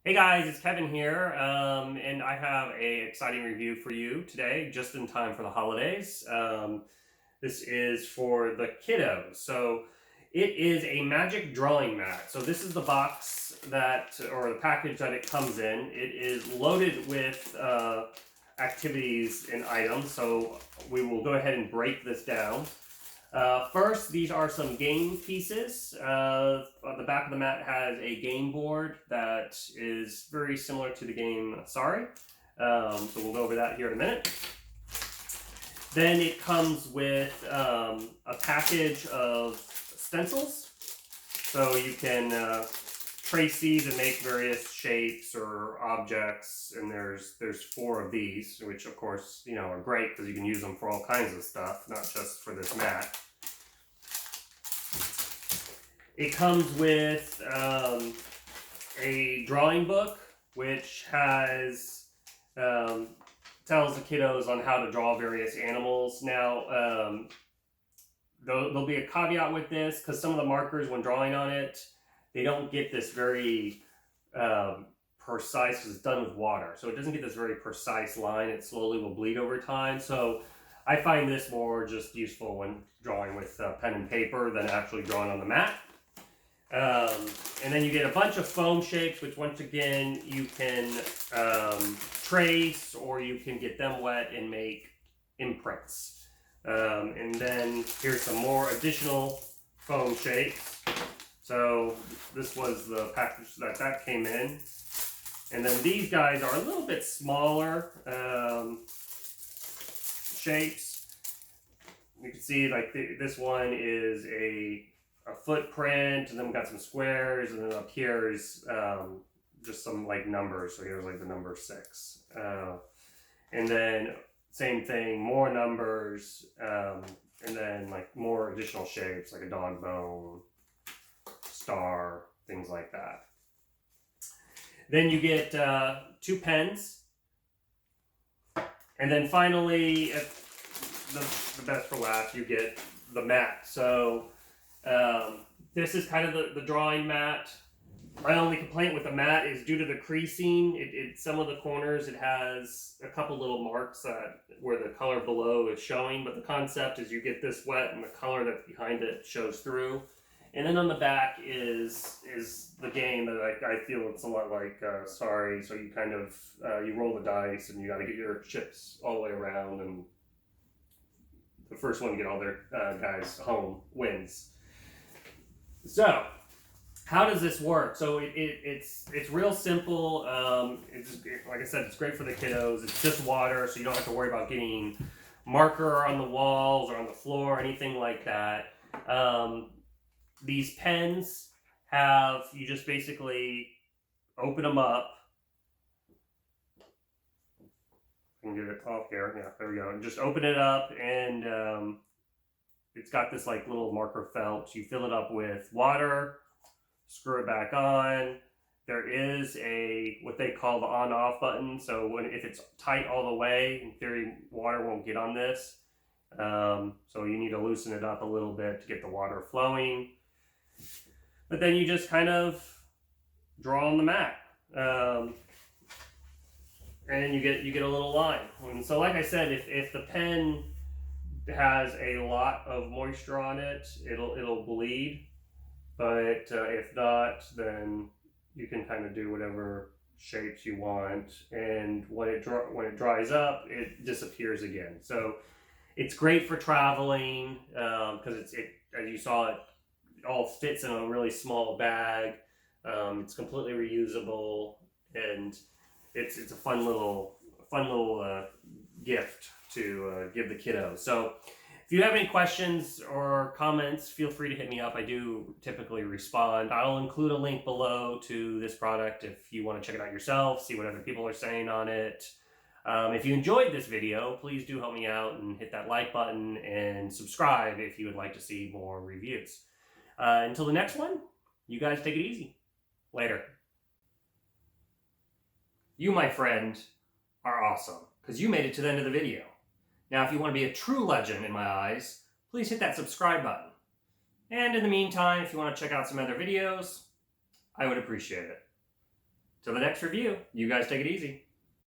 Hey guys, it's Kevin here, and I have a exciting review for you today, just in time for the holidays. This is for the kiddos. So it is a magic drawing mat. So this is the box that, or the package that it comes in. It is loaded with activities and items. So we will go ahead and break this down. First, these are some game pieces. On the back of the mat has a game board that is very similar to the game Sorry. So we'll go over that here in a minute. Then it comes with a package of stencils. So you can trace these and make various shapes or objects. And there's 4 of these, which of course, are great because you can use them for all kinds of stuff, not just for this mat. It comes with a drawing book, which has tells the kiddos on how to draw various animals. Now, there'll be a caveat with this because some of the markers, when drawing on it, they don't get this very precise because it's done with water. So it doesn't get this very precise line. It slowly will bleed over time. So I find this more just useful when drawing with pen and paper than actually drawing on the mat. And then you get a bunch of foam shapes, which once again you can trace, or you can get them wet and make imprints. And then here's some more additional foam shapes. So this was the package that came in. And then these guys are a little bit smaller shapes. You can see like this one is a footprint, and then we got some squares, and then up here is just some like numbers. So here's like the number 6, and then same thing, more numbers, and then like more additional shapes like a dog bone, star, things like that. Then you get 2 pens, and then finally, the best for last, you get the mat. So this is kind of the drawing mat. My only complaint with the mat is due to the creasing. Some of the corners, it has a couple little marks where the color below is showing, but the concept is you get this wet and the color that's behind it shows through. And then on the back is the game that I feel it's a lot like Sorry. So you kind of you roll the dice and you got to get your chips all the way around, and the first one to get all their guys home wins. So, how does this work? So it's real simple. It's like I said, it's great for the kiddos. It's just water, so you don't have to worry about getting marker on the walls or on the floor or anything like that. These pens you just basically open them up. I can get it off here. Yeah, there we go. Just open it up, and it's got this like little marker felt. You fill it up with water, screw it back on. There is what they call the on-off button. So if it's tight all the way, in theory, water won't get on this. So you need to loosen it up a little bit to get the water flowing. But then you just kind of draw on the mat. And you get a little line. And so like I said, if the pen has a lot of moisture on it, it'll bleed. But if not, then you can kind of do whatever shapes you want. And when it dries up, it disappears again. So it's great for traveling because as you saw, it all fits in a really small bag. It's completely reusable, and it's a fun little gift to give the kiddos. So if you have any questions or comments, feel free to hit me up. I do typically respond. I'll include a link below to this product if you want to check it out yourself, see what other people are saying on it. If you enjoyed this video, please do help me out and hit that like button and subscribe if you would like to see more reviews. Until the next one, you guys take it easy. Later. You, my friend, are awesome because you made it to the end of the video. Now, if you want to be a true legend in my eyes, please hit that subscribe button. And in the meantime, if you want to check out some other videos, I would appreciate it. Till the next review, you guys take it easy.